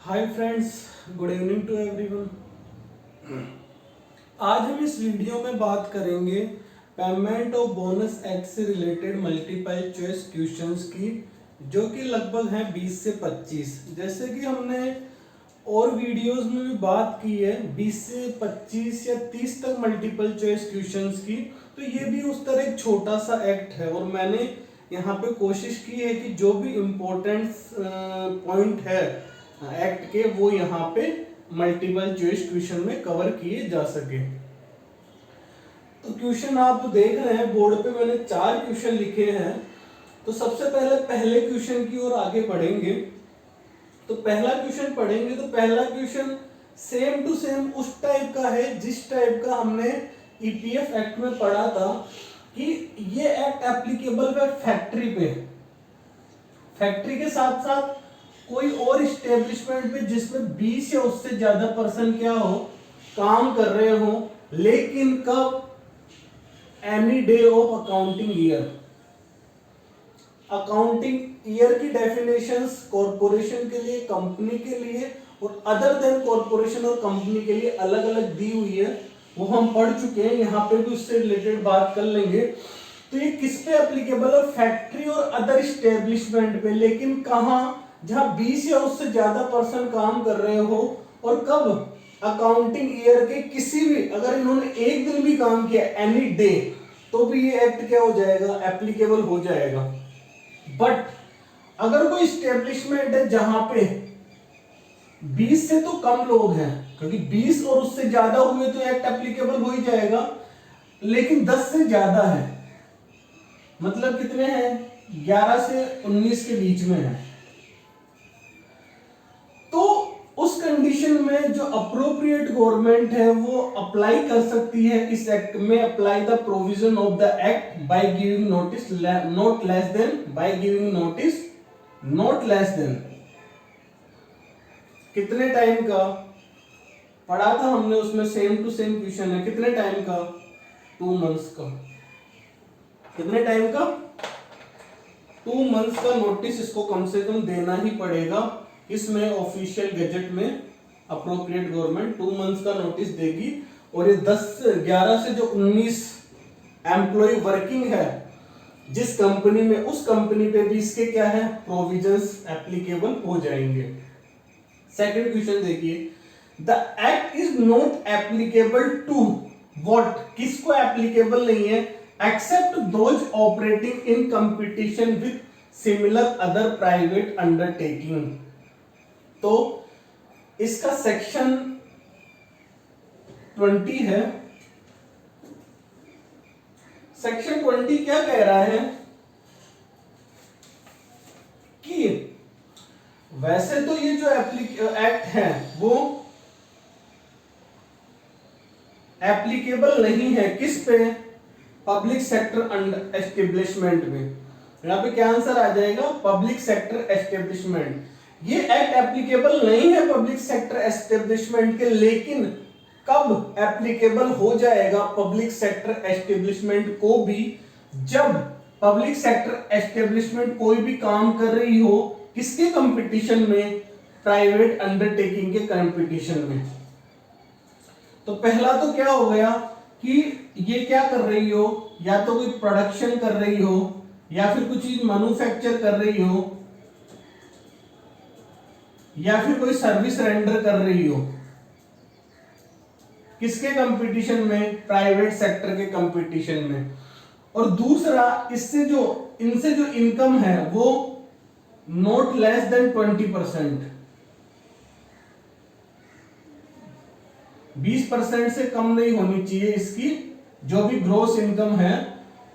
Hi friends, good evening to everyone. आज हम इस वीडियो में बात करेंगे पेमेंट ऑफ बोनस एक्ट से रिलेटेड मल्टीपल चॉइस क्वेश्चंस की, जो कि लगभग हैं 20 से 25। जैसे कि हमने और वीडियोस में भी बात की है 20 से 25 या 30 तक मल्टीपल चॉइस क्वेश्चंस की, तो ये भी उस तरह एक छोटा सा एक्ट है और मैंने यहाँ पे कोशिश की है कि जो भी इम्पोर्टेंट पॉइंट है एक्ट के वो यहाँ पे मल्टीपल चॉइस क्वेश्चन में कवर किए जा सके। तो क्वेश्चन आप देख रहे हैं बोर्ड पे, मैंने 4 क्वेश्चन लिखे हैं। तो सबसे पहले क्वेश्चन की ओर आगे बढ़ेंगे। तो पहला क्वेश्चन पढ़ेंगे तो पहला क्वेश्चन सेम टू सेम उस टाइप का है जिस टाइप का हमने ईपीएफ एक्ट में पढ़ा था कि ये एक्ट एप्लीकेबल है फैक्ट्री पे, फैक्ट्री के साथ साथ कोई और इस्टेब्लिशमेंट में जिसमें 20 या उससे ज्यादा पर्सन क्या हो, काम कर रहे हो, लेकिन कब? Any day of accounting year. Accounting year की डेफिनेशंस कॉरपोरेशन के लिए, कंपनी के लिए और अदर देन कॉरपोरेशन और कंपनी के लिए अलग अलग दी हुई है, वो हम पढ़ चुके हैं। यहाँ पे भी उससे रिलेटेड बात कर लेंगे। तो ये किस पे एप्लीकेबल है? फैक्ट्री और अदर इस्टेब्लिशमेंट पे, लेकिन कहां? जहां 20 या उससे ज्यादा पर्सन काम कर रहे हो। और कब? अकाउंटिंग ईयर के किसी भी, अगर इन्होंने एक दिन भी काम किया एनी डे, तो भी ये एक्ट क्या हो जाएगा? एप्लीकेबल हो जाएगा। बट अगर कोई स्टेब्लिशमेंट है जहां पे 20 से तो कम लोग हैं, क्योंकि 20 और उससे ज्यादा हुए तो एक्ट एप्लीकेबल हो ही जाएगा, लेकिन 10 से ज्यादा है, मतलब कितने हैं? 11 से 19 के बीच में है, तो उस कंडीशन में जो अप्रोप्रिएट गवर्नमेंट है वो अप्लाई कर सकती है इस एक्ट में। Apply the provision of the act by giving notice not less than, by giving notice not less than कितने टाइम का पढ़ा था हमने, उसमें सेम टू सेम क्वेश्चन है। कितने टाइम का? 2 मंथ्स का। कितने टाइम का? 2 मंथ्स का नोटिस इसको कम से कम देना ही पड़ेगा। इसमें ऑफिशियल गजेट में अप्रोप्रिएट गवर्नमेंट 2 मंथ्स का नोटिस देगी। और ये 11 से जो 19 एम्प्लॉय वर्किंग है जिस कंपनी में, उस कंपनी पे भी इसके क्या है? प्रोविजंस एप्लीकेबल हो जाएंगे। सेकंड क्वेश्चन देखिए, the act is not applicable to what? किसको एप्लीकेबल नहीं है? Except those operating in competition with similar other private undertaking. तो इसका सेक्शन 20 है। सेक्शन 20 क्या कह रहा है कि वैसे तो ये जो एक्ट है वो एप्लीकेबल नहीं है किस पे? पब्लिक सेक्टर एस्टेब्लिशमेंट में। यहां पे क्या आंसर आ जाएगा? Public sector establishment. ये एक्ट एप्लीकेबल नहीं है पब्लिक सेक्टर एस्टेब्लिशमेंट के, लेकिन कब एप्लीकेबल हो जाएगा पब्लिक सेक्टर एस्टेब्लिशमेंट को भी? जब पब्लिक सेक्टर एस्टेब्लिशमेंट कोई भी काम कर रही हो, किसके कंपटीशन में? प्राइवेट अंडरटेकिंग के कंपटीशन में। तो पहला तो क्या हो गया कि ये क्या कर रही हो? या तो कोई प्रोडक्शन कर रही हो, या फिर कुछ चीज मैन्युफैक्चर कर रही हो, या फिर कोई सर्विस रेंडर कर रही हो। किसके कंपटीशन में? प्राइवेट सेक्टर के कंपटीशन में। और दूसरा, इनसे जो इनकम है वो नॉट लेस देन 20%, 20% से कम नहीं होनी चाहिए इसकी जो भी ग्रोस इनकम है।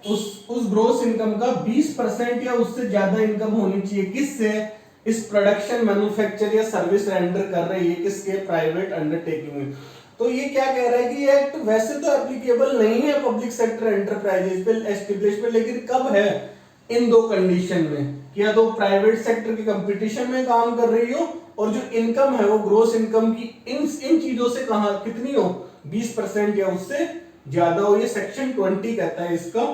उस ग्रोस इनकम का 20% या उससे ज्यादा इनकम होनी चाहिए। किससे? इस प्रोडक्शन, मैन्युफैक्चर या सर्विस रेंडर कर रही है किसके? प्राइवेट अंडरटेकिंग में। तो ये क्या कह रहा है कि ये एक्ट वैसे तो एप्लीकेबल नहीं है पब्लिक सेक्टर एंटरप्राइजेस पे, एस्टेब्लिशमेंट, लेकिन कब है? इन 2 कंडीशन में, कि या तो प्राइवेट सेक्टर के कंपटीशन में काम कर रही हो और जो इनकम है वो ग्रोस इनकम की इन चीजों से कहां कितनी हो? 20% या उससे ज्यादा हो। ये सेक्शन 20 कहता है इसका।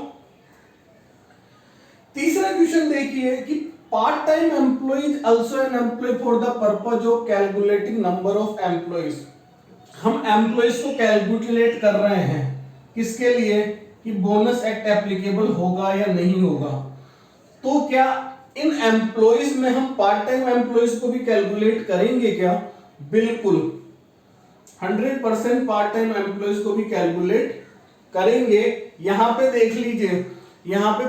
तीसरा क्वेश्चन देखिए कि part time employ is also an employ for the purpose of calculating number of employees. हम एम्प्लॉयज को कैलकुलेट कर रहे हैं किसके लिए कि बोनस एक्ट एप्लीकेबल होगा या नहीं होगा। तो क्या इन एम्प्लॉयज में हम पार्ट टाइम एम्प्लॉयज को भी कैलकुलेट करेंगे क्या? बिल्कुल 100% पार्ट टाइम एम्प्लॉयज को भी कैलकुलेट करेंगे। यहां पे देख लीजिए, यहां पे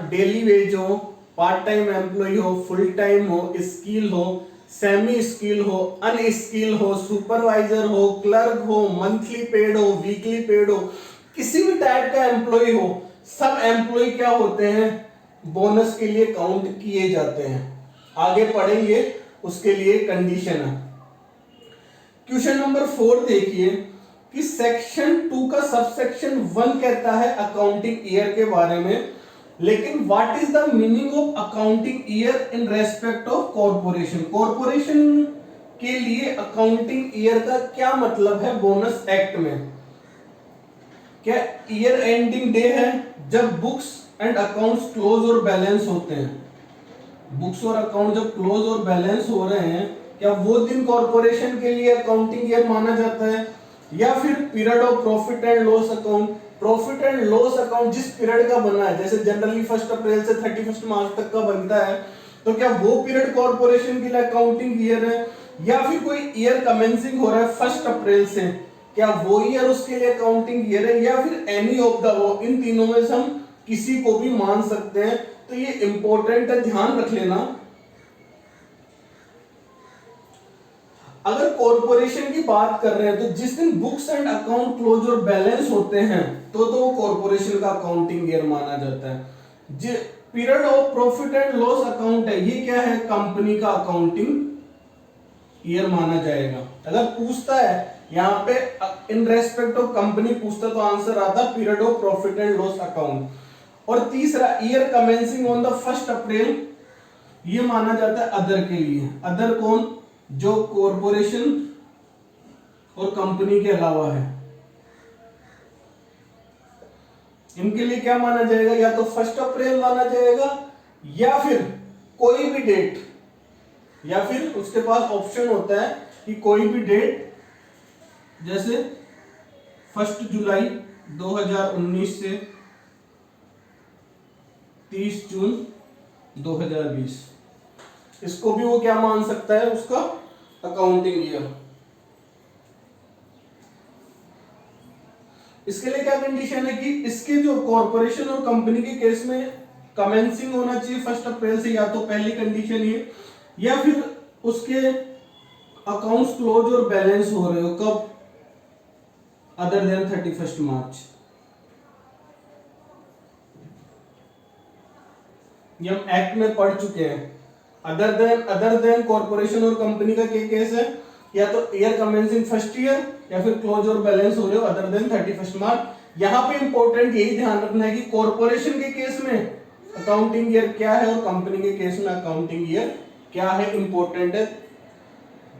डेली वेज हो, पार्ट टाइम एम्प्लॉय हो, फुल टाइम हो, स्किल हो, सेमी स्किल हो, अनस्किल हो, सुपरवाइजर हो, क्लर्क हो, मंथली पेड हो, वीकली पेड हो, किसी भी टाइप का एम्प्लॉय हो, सब एम्प्लॉय क्या होते हैं? बोनस के लिए काउंट किए जाते हैं। आगे पढ़ेंगे उसके लिए कंडीशन है। क्वेश्चन नंबर 4 देखिए कि सेक्शन 2 का सबसेक्शन 1 कहता है अकाउंटिंग ईयर के बारे में, लेकिन what is the meaning of accounting year in respect of corporation? Corporation के लिए अकाउंटिंग ईयर का क्या मतलब है बोनस एक्ट में? क्या ईयर एंडिंग डे है जब बुक्स एंड अकाउंट्स क्लोज और बैलेंस होते हैं? बुक्स और अकाउंट जब क्लोज और बैलेंस हो रहे हैं, क्या वो दिन कॉर्पोरेशन के लिए अकाउंटिंग ईयर माना जाता है? या फिर period of profit and loss account? Profit and loss account जिस पीरियड का बना है, जैसे जनरली 1 अप्रैल से 31 मार्च तक का बनता है, तो क्या वो पीरियड कॉर्पोरेशन के लिए अकाउंटिंग ईयर है? या फिर कोई ईयर कमेंसिंग हो रहा है 1 अप्रैल से, क्या वो ईयर उसके लिए अकाउंटिंग ईयर है? या फिर एनी ऑफ द वो, इन तीनों में से हम किसी को भी मान सकते हैं। तो ये इंपॉर्टेंट है, ध्यान रख लेना। अगर कॉर्पोरेशन की बात कर रहे हैं तो जिस दिन बुक्स एंड अकाउंट क्लोज और बैलेंस होते हैं तो वो कॉर्पोरेशन का अकाउंटिंग ईयर माना जाता है। जो period of profit and loss account है, ये क्या है? कंपनी का अकाउंटिंग ईयर माना जाएगा। अगर पूछता है यहाँ पे इन रेस्पेक्ट ऑफ कंपनी पूछता तो आंसर आता period of profit and loss account. और तीसरा ईयर कमेंसिंग ऑन द 1 अप्रैल, ये माना जाता है अदर के लिए। अदर कौन? जो कॉर्पोरेशन और कंपनी के अलावा है, इनके लिए क्या माना जाएगा? या तो 1 अप्रैल माना जाएगा या फिर कोई भी डेट, या फिर उसके पास ऑप्शन होता है कि कोई भी डेट, जैसे 1 जुलाई 2019 से 30 जून 2020, इसको भी वो क्या मान सकता है? उसका अकाउंटिंग ईयर। इसके लिए क्या कंडीशन है कि इसके जो कॉर्पोरेशन और कंपनी के केस में कमेंसिंग होना चाहिए 1 अप्रैल से, या तो पहली कंडीशन ये, या फिर उसके अकाउंट्स क्लोज और बैलेंस हो रहे हो कब? अदर देन 31 मार्च। ये हम एक्ट में पढ़ चुके हैं। अदर देन कॉर्पोरेशन और कंपनी का क्या केस है? या तो ईयर कमेंसिंग फर्स्ट ईयर, या फिर क्लोज और बैलेंस हो रहे हो अदर देन 31 मार्च। यहां पे इंपॉर्टेंट यही ध्यान रखना है कि कॉर्पोरेशन के केस में अकाउंटिंग ईयर क्या है और कंपनी के केस में अकाउंटिंग ईयर क्या है। इंपॉर्टेंट है,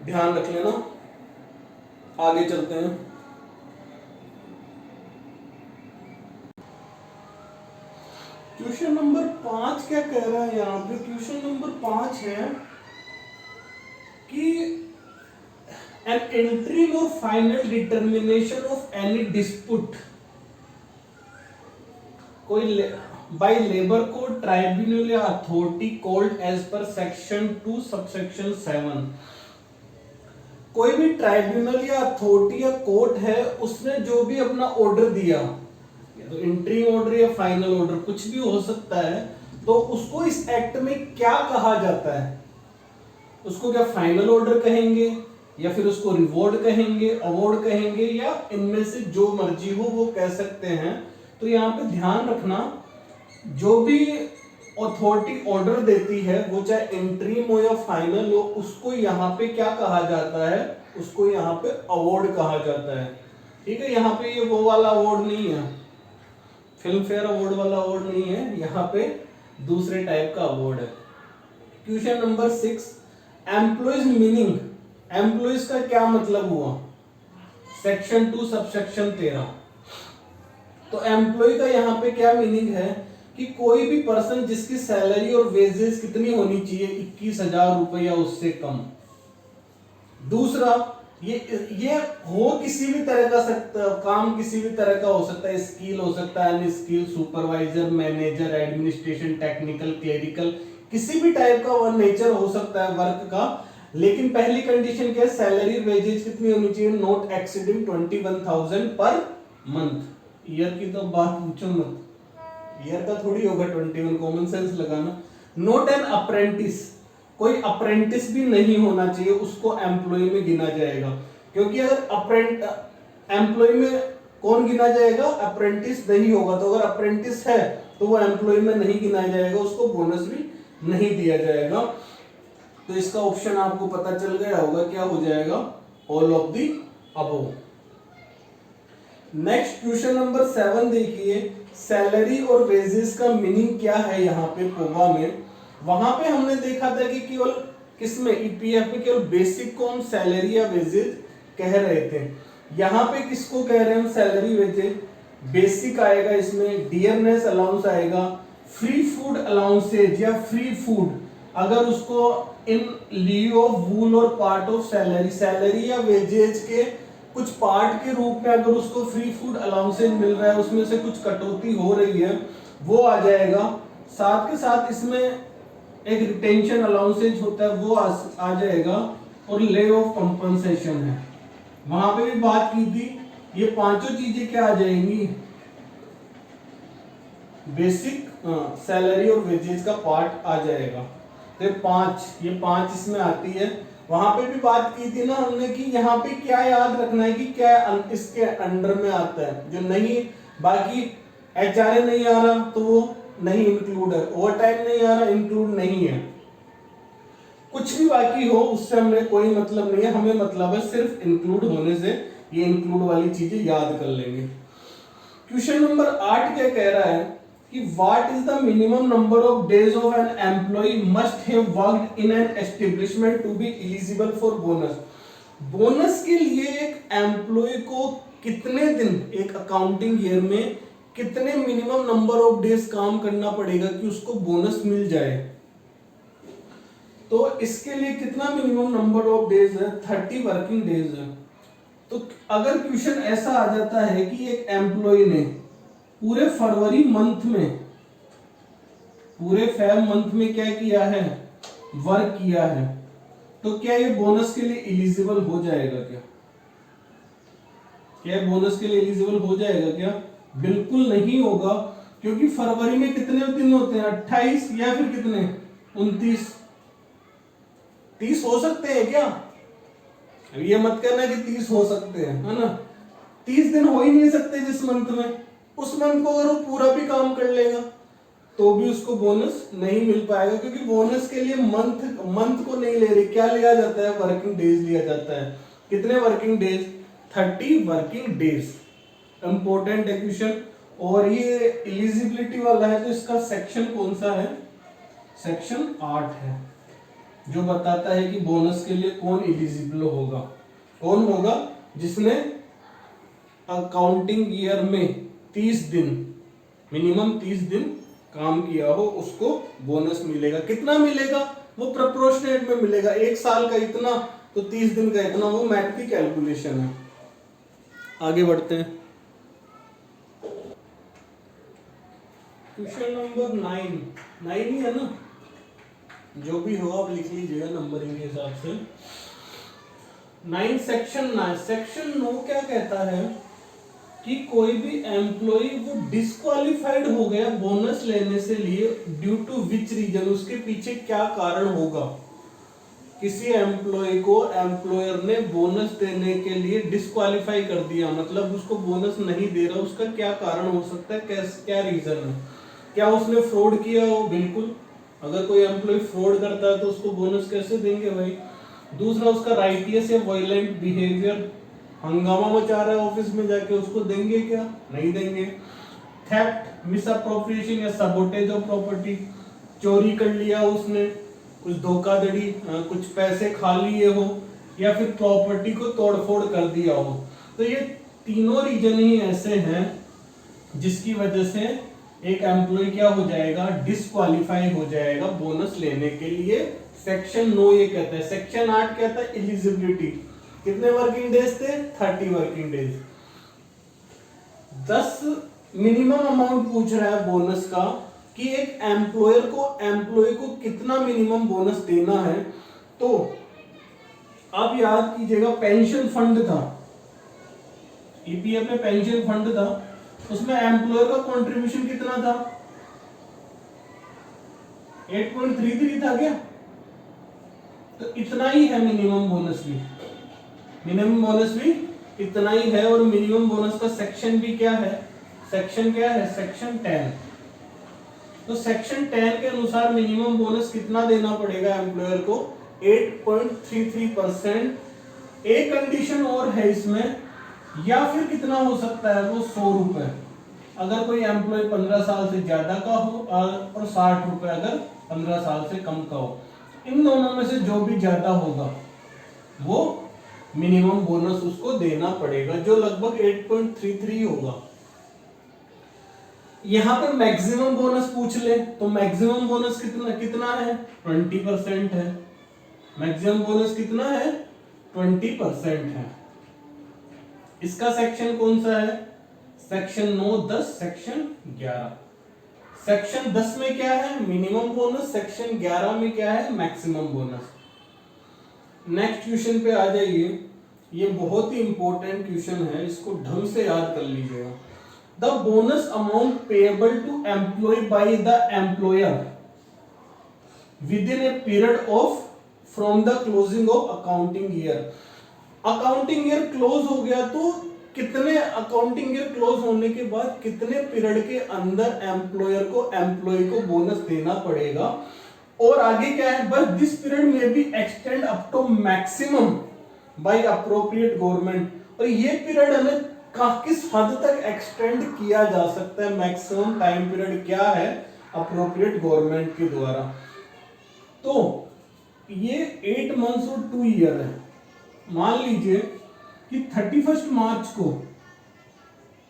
ध्यान रख लेना। आगे चलते हैं। क्वेश्चन नंबर 5 क्या कह रहा है यहाँ पे? क्वेश्चन नंबर 5 है कि एन एंट्री और final determination of any dispute कोई बाय लेबर कोड ट्राइब्यूनल या authority called as per section 2 subsection 7। कोई भी ट्राइब्यूनल या अथॉरिटी या कोर्ट है, उसने जो भी अपना ऑर्डर दिया, तो इंट्री ऑर्डर या फाइनल ऑर्डर कुछ भी हो सकता है, तो उसको इस एक्ट में क्या कहा जाता है? उसको क्या फाइनल ऑर्डर कहेंगे, या फिर उसको रिवॉर्ड कहेंगे, अवार्ड कहेंगे, या इनमें से जो मर्जी हो वो कह सकते हैं। तो यहाँ पे ध्यान रखना, जो भी अथॉरिटी ऑर्डर देती है, वो चाहे इंट्रीम हो या फाइनल हो, उसको यहाँ पे क्या कहा जाता है? उसको यहाँ पे अवार्ड कहा जाता है। ठीक है, यहाँ पे ये वो वाला अवार्ड नहीं है, फिल्म फेयर अवार्ड वाला अवार्ड नहीं है, यहाँ पे दूसरे टाइप का अवार्ड है। Question number 6, employees meaning. Employees का क्या मतलब हुआ? Section 2 subsection 13। तो एम्प्लॉय का यहाँ पे क्या मीनिंग है कि कोई भी पर्सन जिसकी सैलरी और वेजेस कितनी होनी चाहिए, 21,000 रुपये या उससे कम। दूसरा, ये हो किसी भी तरह का सकता, काम किसी भी तरह का हो सकता है, स्किल हो सकता है, unskilled, supervisor, manager, administration, technical, clerical, किसी भी टाइप का नेचर हो सकता है वर्क का। लेकिन पहली कंडीशन क्या है, सैलरी वेजेज कितनी होनी चाहिए, not exceeding 21,000 per month. Year की तो बात पूछो मत, ईयर का थोड़ी होगा 21, कॉमन सेंस लगाना। नॉट एन अप्रेंटिस, कोई अप्रेंटिस भी नहीं होना चाहिए, उसको एम्प्लॉय में गिना जाएगा। क्योंकि अगर एम्प्लॉय में कौन गिना जाएगा, अप्रेंटिस नहीं होगा। तो अगर अप्रेंटिस है तो वो एम्प्लॉय में नहीं गिना जाएगा, उसको बोनस भी नहीं दिया जाएगा। तो इसका ऑप्शन आपको पता चल गया होगा, क्या हो जाएगा, all of the above. Next question number 7 देखिए, सैलरी और वेजेस का मीनिंग क्या है यहाँ पे पोगा में। वहां पे हमने देखा था कि केवल किसमें, ईपीएफ में केवल बेसिक को हम सैलरी या वेजेस कह रहे थे। यहाँ पे किसको कह रहे हैं हम, सैलरी वेजेस। बेसिक आएगा इसमें, डियरनेस अलाउंस आएगा, फ्री फूड अलाउंसेज या फ्री फूड अगर उसको इन लिeu ऑफ वूल और पार्ट ऑफ सैलरी, सैलरी या वेजेज के कुछ पार्ट के रूप में अगर उसको फ्री फूड अलाउंसेज मिल रहा है, उसमें से कुछ कटौती हो रही है, वो आ जाएगा। साथ के साथ इसमें एक रिटेंशन अलाउंसेज होता है, वो आ जाएगा। और ले ऑफ कंपनसेशन है, वहां पे भी बात की थी। ये पांचों चीजें क्या आ जाएंगी, बेसिक सैलरी और वेजेज का पार्ट आ जाएगा। तो ये पांच इसमें आती है। वहां पे भी बात की थी ना हमने कि यहाँ पे क्या याद रखना है कि क्या इसके अंडर में आता है, जो नहीं, बाकी एचआरए नहीं आ रहा तो वो नहीं इंक्लूड है, ओवर टाइम नहीं आ रहा, इंक्लूड नहीं है। कुछ भी बाकी हो उससे हमें कोई मतलब नहीं है, हमें मतलब है सिर्फ इंक्लूड होने से। ये इंक्लूड वाली चीजें याद कर लेंगे। क्वेश्चन नंबर 8 क्या कह रहा है कि what is the minimum number of days of an employ must have worked in an establishment to be eligible for bonus. Bonus के लिए एक एम्प्लॉय को कितने दिन, एक अकाउंटिंग ईयर में कितने मिनिमम नंबर ऑफ डेज काम करना पड़ेगा कि उसको बोनस मिल जाए। तो इसके लिए कितना मिनिमम नंबर ऑफ डेज है, 30 वर्किंग डेज है। तो अगर क्वेश्चन ऐसा आ जाता है कि एक एम्प्लॉय ने पूरे फरवरी मंथ में, पूरे फेब मंथ में क्या किया है, वर्क किया है, तो क्या ये बोनस के लिए एलिजिबल हो जाएगा क्या? क्या बोनस के लिए एलिजिबल हो जाएगा क्या? बिल्कुल नहीं होगा, क्योंकि फरवरी में कितने दिन होते हैं, 28 या फिर कितने, 29, 30 हो सकते हैं क्या? ये मत कहना कि 30 हो सकते हैं, है ना। 30 दिन हो ही नहीं सकते जिस मंथ में। उस मंथ को अगर वो पूरा भी काम कर लेगा तो भी उसको बोनस नहीं मिल पाएगा, क्योंकि बोनस के लिए मंथ को नहीं ले रहे, क्या लिया जाता है, वर्किंग डेज लिया जाता है। कितने working days, 30 working days. Important है क्वेश्चन। और ये एलिजिबिलिटी वाला है, तो इसका सेक्शन कौन सा है, सेक्शन 8 है, जो बताता है कि बोनस के लिए कौन एलिजिबल होगा। कौन होगा, जिसने अकाउंटिंग ईयर में 30 दिन, मिनिमम 30 दिन काम किया हो, उसको बोनस मिलेगा। कितना मिलेगा, वो प्रोपोर्शनेट में मिलेगा, एक साल का इतना तो 30 दिन का इतना, वो मैथ की कैलकुलेशन है। आगे बढ़ते हैं। क्वेश्चन नंबर 9 ही है ना, जो भी हो आप लिख लीजिएगा नंबरिंग के हिसाब से। 9 सेक्शन 9 क्या कहता है कि कोई भी एम्प्लॉय वो डिस्क्वालिफाइड हो गया बोनस लेने से लिए, ड्यू टू विच रीजन, उसके पीछे क्या कारण होगा। किसी एम्प्लॉय को एम्प्लॉयर ने बोनस देने के लिए डिस्क्वालिफाई कर दिया, मतलब उसको बोनस नहीं दे रहा, उसका क्या कारण हो सकता है, क्या रीजन है। क्या उसने फ्रॉड किया हो, बिल्कुल, अगर कोई एम्प्लॉय फ्रॉड करता है तो उसको बोनस कैसे देंगे भाई। दूसरा, उसका राइटियस या वायलेंट बिहेवियर, हंगामा मचा रहा है ऑफिस में जाके, उसको देंगे क्या, नहीं देंगे। थेफ्ट, मिसअप्रोप्रिएशन या सबोटेज ऑफ प्रॉपर्टी, चोरी कर लिया उसने, कुछ धोखाधड़ी, कुछ पैसे खा लिए हो, या फिर प्रॉपर्टी को तोड़फोड़ कर दिया हो। तो ये तीनों रीजन ही ऐसे हैं जिसकी वजह से एक एम्प्लॉय क्या हो जाएगा, डिस्क्वालीफाई हो जाएगा बोनस लेने के लिए। सेक्शन 9 ये कहता है। सेक्शन 8 कहता है एलिजिबिलिटी, कितने वर्किंग डेज थे, 30 वर्किंग डेज। 10 मिनिमम अमाउंट पूछ रहा है बोनस का कि एक एम्प्लॉय को कितना मिनिमम बोनस देना है। तो आप याद कीजिएगा, पेंशन फंड था, ईपीएफ में पेंशन फंड था, उसमें एम्प्लॉयर का कंट्रीब्यूशन कितना था, 8.33 था क्या, तो इतना ही है मिनिमम बोनस भी। मिनिमम बोनस भी इतना ही है। और मिनिमम बोनस का सेक्शन भी क्या है, सेक्शन क्या है, सेक्शन 10। तो सेक्शन 10 के अनुसार मिनिमम बोनस कितना देना पड़ेगा एम्प्लॉयर को, 8.33%। एक कंडीशन और है इसमें, या फिर कितना हो सकता है वो 100 रुपए अगर कोई एम्प्लॉय 15 साल से ज्यादा का हो, और 60 रुपए अगर 15 साल से कम का हो। इन दोनों में से जो भी ज्यादा होगा वो मिनिमम बोनस उसको देना पड़ेगा, जो लगभग 8.33 होगा। यहां पे मैक्सिमम बोनस पूछ ले तो मैक्सिमम बोनस कितना है, 20% है। मैक्सिमम बोनस कितना है, 20% है। इसका सेक्शन कौन सा है, सेक्शन 9, 10, सेक्शन 11। सेक्शन 10 में क्या है, मिनिमम बोनस। सेक्शन 11 में क्या है, मैक्सिमम बोनस। नेक्स्ट क्वेश्चन पे आ जाइए। ये बहुत ही इंपॉर्टेंट क्वेश्चन है, इसको ढंग से याद कर लीजिएगा। The bonus amount payable to employ by the employer with in a period of from the closing of accounting year. Accounting year close हो गया तो कितने, अकाउंटिंग ईयर क्लोज होने के बाद कितने पीरियड के अंदर एम्प्लॉयर को एम्प्लॉय को बोनस देना पड़ेगा। और आगे क्या है, बस दिस पीरियड में be extend up to maximum by appropriate government. और ये पीरियड हमें किस हद तक एक्सटेंड किया जा सकता है, मैक्सिमम टाइम पीरियड क्या है अप्रोप्रिएट गवर्नमेंट के द्वारा। तो ये 8 मंथ्स और 2 ईयर है। मान लीजिए कि 31 मार्च को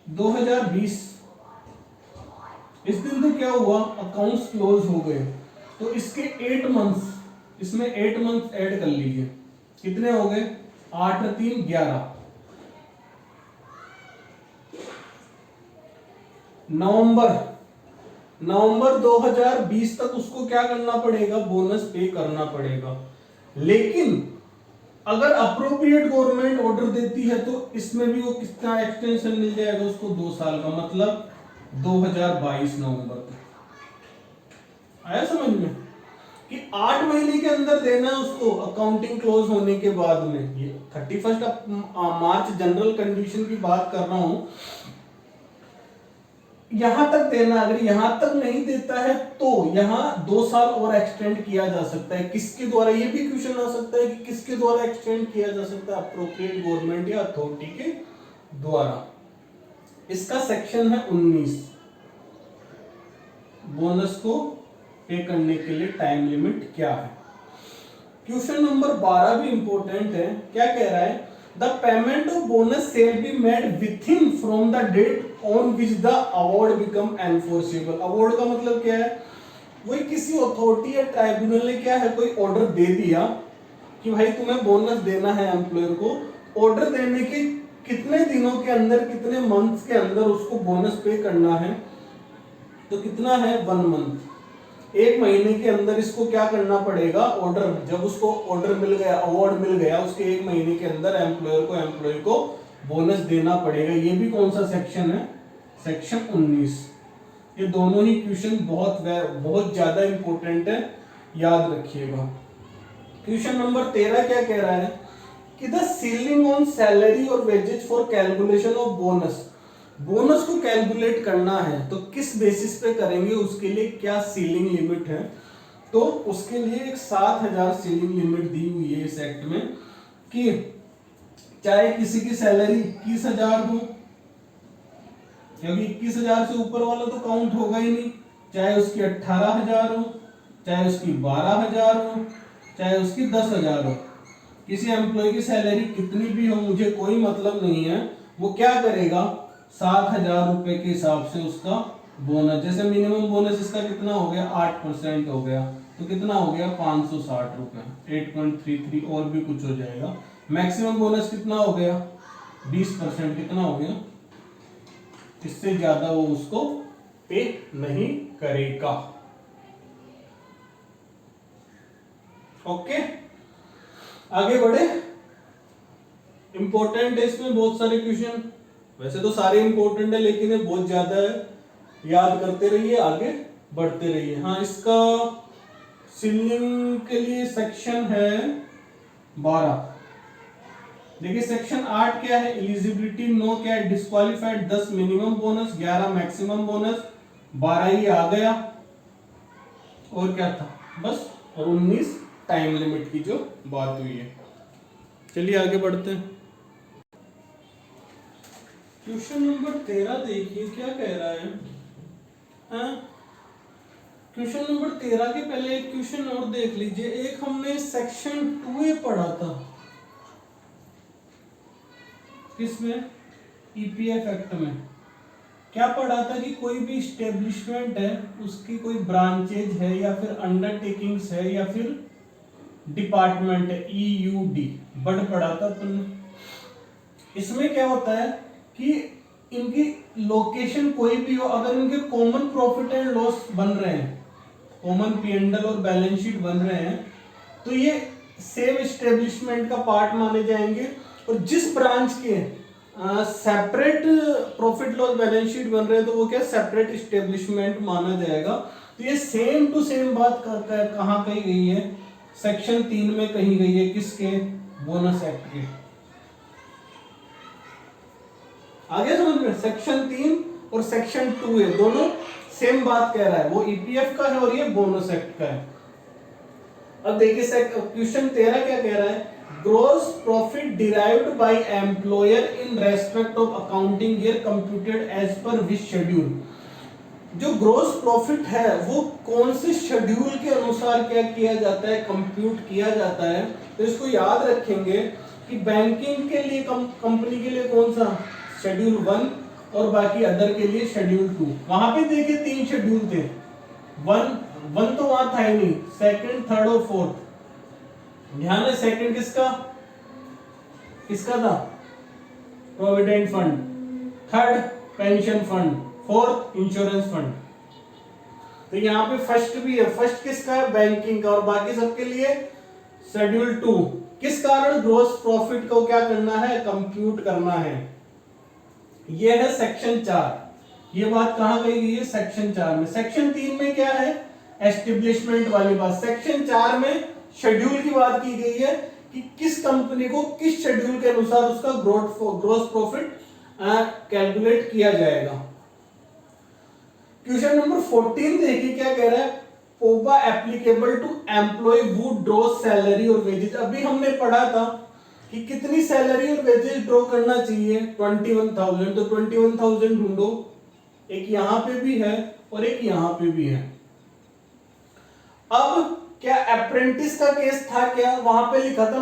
2020 इस दिन तो क्या हुआ, अकाउंट्स क्लोज हो गए, तो इसके 8 मंथ्स, इसमें 8 मंथ्स ऐड कर लीजिए, कितने हो गए, 8 और 3 11। नवंबर 2020 तक उसको क्या करना पड़ेगा, बोनस पे करना पड़ेगा। लेकिन अगर अप्रोप्रिएट गवर्नमेंट ऑर्डर देती है तो इसमें भी वो कितना एक्सटेंशन मिल जाएगा उसको, 2 साल का, मतलब 2022 नवंबर तक। आया समझ में कि 8 महीने के अंदर देना है उसको अकाउंटिंग क्लोज होने के बाद में। ये 31 मार्च जनरल कंडीशन की बात कर रहा हूं, यहां तक देना। अगर यहां तक नहीं देता है तो यहां 2 साल और एक्सटेंड किया जा सकता है। किसके द्वारा, ये भी क्वेश्चन आ सकता है कि किसके द्वारा एक्सटेंड किया जा सकता है, अप्रोप्रिएट गवर्नमेंट या अथॉरिटी के द्वारा। इसका सेक्शन है 19, बोनस को पे करने के लिए टाइम लिमिट क्या है। क्वेश्चन नंबर 12 भी इंपॉर्टेंट है। क्या कह रहा है, the payment of bonus shall be made within from the date on which the award become enforceable. Award का मतलब क्या है, वही किसी अथॉरिटी या ट्राइब्यूनल ने क्या है कोई ऑर्डर दे दिया कि भाई तुम्हें बोनस देना है एम्प्लॉयर को। ऑर्डर देने के कितने दिनों के अंदर, कितने मंथ्स के अंदर उसको बोनस पे करना है, तो कितना है 1 मंथ, 1 महीने के अंदर इसको क्या करना पड़ेगा, ऑर्डर, जब उसको ऑर्डर मिल गया, अवार्ड मिल गया, उसके 1 महीने के अंदर एम्प्लॉय को बोनस देना पड़ेगा। ये भी कौन सा सेक्शन है, सेक्शन 19। ये दोनों ही क्वेश्चन बहुत ज्यादा इंपॉर्टेंट है, याद रखिएगा। क्वेश्चन नंबर 13 क्या कह रहा है कि द सीलिंग ऑन सैलरी और wages for calculation of bonus. Bonus को कैलकुलेट करना है तो किस बेसिस पे करेंगे, उसके लिए क्या सीलिंग लिमिट है। तो उसके लिए एक 7,000 सीलिंग लिमिट दी हुई है इस एक्ट में, कि चाहे किसी की सैलरी 21,000 हो, क्योंकि 21,000 से ऊपर वाला तो काउंट होगा ही नहीं, चाहे उसकी 18,000 हो, चाहे उसकी 12,000 हो, चाहे उसकी 10,000 हो। किसी एम्प्लॉय की सैलरी कितनी भी हो, मुझे कोई मतलब नहीं है। वो क्या करेगा, 7,000 रुपए के हिसाब से उसका बोनस। जैसे मिनिमम बोनस इसका कितना हो गया, 8% हो गया, तो कितना हो गया 560 रुपए, 8.33 और भी कुछ हो जाएगा। मैक्सिमम बोनस कितना हो गया 20%, कितना हो गया, इससे ज्यादा वो उसको पे नहीं करेगा। ओके, आगे बढ़े। इंपॉर्टेंट है इसमें बहुत सारे क्वेश्चन, वैसे तो सारे इंपॉर्टेंट है लेकिन ये बहुत ज्यादा है, याद करते रहिए, आगे बढ़ते रहिए। हाँ, इसका सिलिंग के लिए सेक्शन है 12। देखिए सेक्शन 8 क्या है, एलिजिबिलिटी, नो क्या है, disqualified, 10 minimum bonus, 11 maximum bonus, 12 ही आ गया, और क्या था बस, और 19 टाइम लिमिट की जो बात हुई है। चलिए आगे बढ़ते हैं। क्वेश्चन नंबर 13 देखिए क्या कह रहा है। क्वेश्चन नंबर 13 के पहले एक क्वेश्चन और देख लीजिए। एक हमने सेक्शन 2A पढ़ा था, किसमें, ईपीएफ एक्ट में। क्या पढ़ा था कि कोई भी स्टेब्लिशमेंट है, उसकी कोई ब्रांचेज है या फिर अंडरटेकिंग्स है या फिर डिपार्टमेंट है, ईयूडी, बड़ पढ़ा था तुमने। इसमें क्या होता है कि इनकी लोकेशन कोई भी हो, अगर इनके कॉमन प्रॉफिट एंड लॉस बन रहे हैं, कॉमन पी&एल और बैलेंस शीट बन रहे हैं, तो ये सेम एस्टेब्लिशमेंट का पार्ट माने जाएंगे। और जिस ब्रांच के separate profit loss balance sheet बन रहे हैं, तो वो क्या सेपरेट एस्टेब्लिशमेंट माना जाएगा। तो ये सेम टू सेम बात कहाँ कही गई है, सेक्शन 3 में कही गई है, किसके, बोनस एक्ट के। आगे समझ में, सेक्शन 3 और सेक्शन 2 है, दोनों सेम बात कह रहा है, वो ईपीएफ का है और ये बोनस एक्ट का है। अब देखिए क्वेश्चन 13 क्या कह रहा है, gross profit derived by employer in respect of accounting year computed as per which schedule. जो ग्रॉस प्रॉफिट है वो कौन से शेड्यूल के अनुसार क्या किया जाता है, कंप्यूट किया जाता है। तो इसको याद रखेंगे कि बैंकिंग के लिए कंपनी के लिए कौन सा, शेड्यूल 1, और बाकी अदर के लिए शेड्यूल 2। वहां पे देखिए 3 शेड्यूल थे, वन तो वहां था ही नहीं, सेकंड, थर्ड और फोर्थ। ध्यान है, सेकंड किसका किसका था, provident fund, third pension fund, fourth insurance fund. तो यहाँ पे फर्स्ट भी है, फर्स्ट किसका है, बैंकिंग का, और बाकी सबके लिए शेड्यूल 2। किस कारण, ग्रॉस प्रॉफिट को क्या करना है, कंप्यूट करना है। ये है सेक्शन 4, ये बात कहां कही गई है, सेक्शन 4 में। सेक्शन 3 में क्या है, एस्टेब्लिशमेंट वाली बात। सेक्शन 4 में शेड्यूल की बात की गई है कि किस कंपनी को किस शेड्यूल के अनुसार उसका ग्रॉस प्रॉफिट कैलकुलेट किया जाएगा। क्वेश्चन नंबर 14 देखिए क्या कह रहा है, POBA applicable to employ who draw salary और वेजेस। अभी हमने पढ़ा था कि कितनी सैलरी और वेजेस ड्रॉ करना चाहिए, 21,000। तो 21,000 ढूंढो, एक यहां पे भी है और एक यहां पे भी है। अब क्या अप्रेंटिस का केस था, क्या वहां पे लिखा था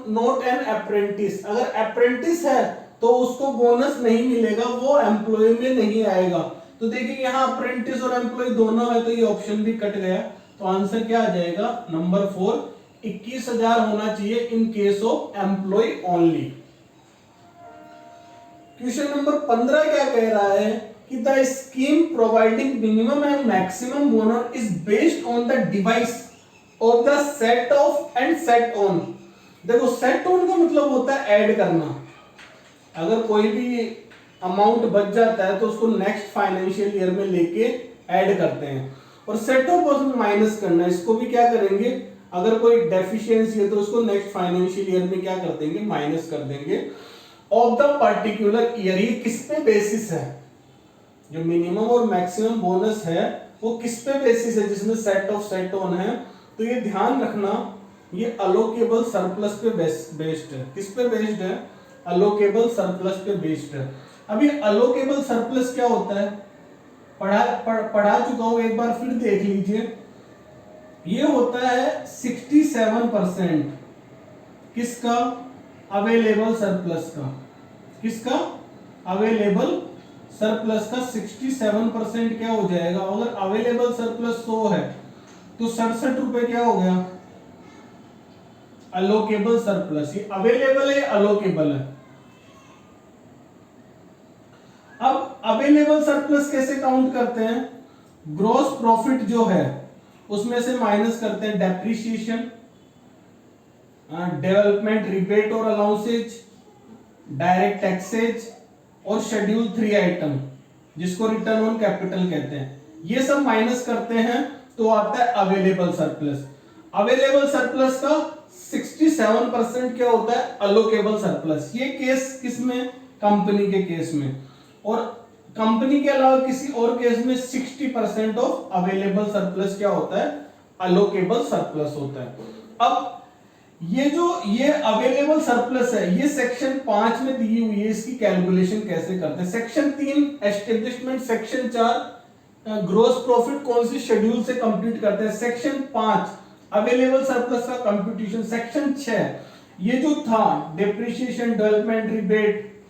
नॉट एन अप्रेंटिस। अगर अप्रेंटिस है तो उसको बोनस नहीं मिलेगा, वो एम्प्लॉय में नहीं आएगा। तो देखिए यहाँ अप्रेंटिस और एम्प्लॉय दोनों है, तो ये ऑप्शन भी कट गया। तो आंसर क्या आ जाएगा, नंबर 4, 21,000 होना चाहिए in case of employ only. Question number 15 क्या कह रहा है कि the scheme providing minimum and maximum bonus is based on the device of the set off and set on. देखो सेट ऑन का मतलब होता है ऐड करना। अगर कोई भी अमाउंट बच जाता है तो उसको नेक्स्ट फाइनेंशियल ईयर में लेके ऐड करते हैं, और सेट ऑफ माइनस करना, इसको भी क्या करेंगे, अगर कोई डेफिशिएंसी है तो उसको नेक्स्ट फाइनेंशियल ईयर में क्या कर देंगे, माइनस कर देंगे। ऑफ द पर्टिकुलर ईयर, ये किस पे बेसिस है, जो मिनिमम और मैक्सिमम बोनस है वो किस पे बेसिस है, जिसमें सेट ऑफ सेट ऑन है। तो ये ध्यान रखना, ये अलोकेबल सरप्लस पे बेस्ड है। किस पे बेस्ड है, अलोकेबल सरप्लस पे बेस्ड है। अभी अलोकेबल सरप्लस क्या होता है, पढ़ा चुका हूं, एक बार फिर देख लीजिए। ये होता है 67% किसका, अवेलेबल सरप्लस का। किसका, अवेलेबल सरप्लस का 67% क्या हो जाएगा? अगर अवेलेबल सरप्लस 100 है तो 67 रुपए क्या हो गया? अलोकेबल सरप्लस। ये अवेलेबल है, अलोकेबल है। अब अवेलेबल सरप्लस कैसे काउंट करते हैं? ग्रॉस प्रॉफिट जो है उसमें से माइनस करते हैं डेप्रिसिएशन, डेवलपमेंट रिबेट और अलाउंसेज, डायरेक्ट टैक्सेज और शेड्यूल 3 आइटम जिसको रिटर्न ऑन कैपिटल कहते हैं। ये सब माइनस करते हैं तो आता है अवेलेबल सरप्लस। अवेलेबल सरप्लस का 67% क्या होता है? अलोकेबल सरप्लस। ये केस किसमें? कंपनी के केस में। और कंपनी के अलावा किसी और केस में 60% ऑफ अवेलेबल सरप्लस क्या होता है? अलोकेबल सरप्लस होता है। अब ये अवेलेबल सरप्लस है, ये सेक्शन 5 में दी हुई है। इसकी कैलकुलेशन कैसे करते हैं? Section 3 establishment, section 4 gross profit कौन सी शेड्यूल से कंप्लीट करते हैं? सेक्शन 5 अवेलेबल सरप्लस का कंप्यूटेशन। सेक्शन 6 ये जो था depreciation, development rebate,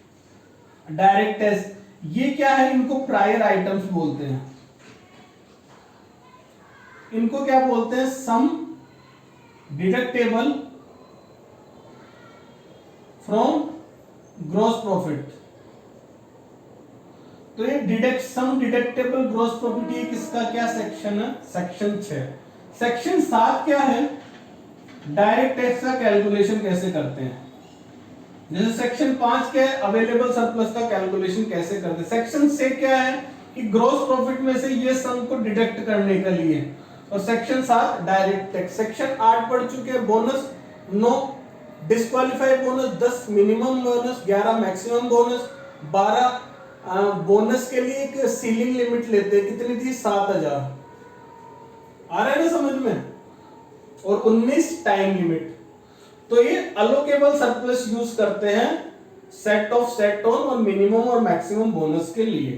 direct tax, ये क्या है? इनको प्रायर आइटम्स बोलते हैं। इनको क्या बोलते हैं? सम डिडक्टेबल फ्रॉम ग्रॉस प्रॉफिट। तो ये सम डिडक्टेबल ग्रॉस प्रॉफिट, ये किसका क्या सेक्शन है? सेक्शन 6। सेक्शन 7 क्या है? डायरेक्ट टैक्स का कैलकुलेशन कैसे करते हैं। जैसे सेक्शन 5 क्या है? अवेलेबल सरप्लस का कैलकुलेशन कैसे करते हैं। सेक्शन 6 क्या है? कि ग्रॉस प्रॉफिट में से ये सम को डिडक्ट करने के लिए। और सेक्शन 7 डायरेक्ट टैक्स। सेक्शन 8 पढ़ चुके हैं, bonus 9 disqualify bonus, 10 minimum bonus, 11 maximum bonus, 12 bonus के लिए एक सीलिंग लिमिट लेते हैं। कितनी थी? 7000। आ रहा है ना समझ में? और 19 टाइम लिमिट। तो ये अलोकेबल सरप्लस यूज करते हैं सेट ऑफ सेट ऑन और मिनिमम और मैक्सिमम बोनस के लिए।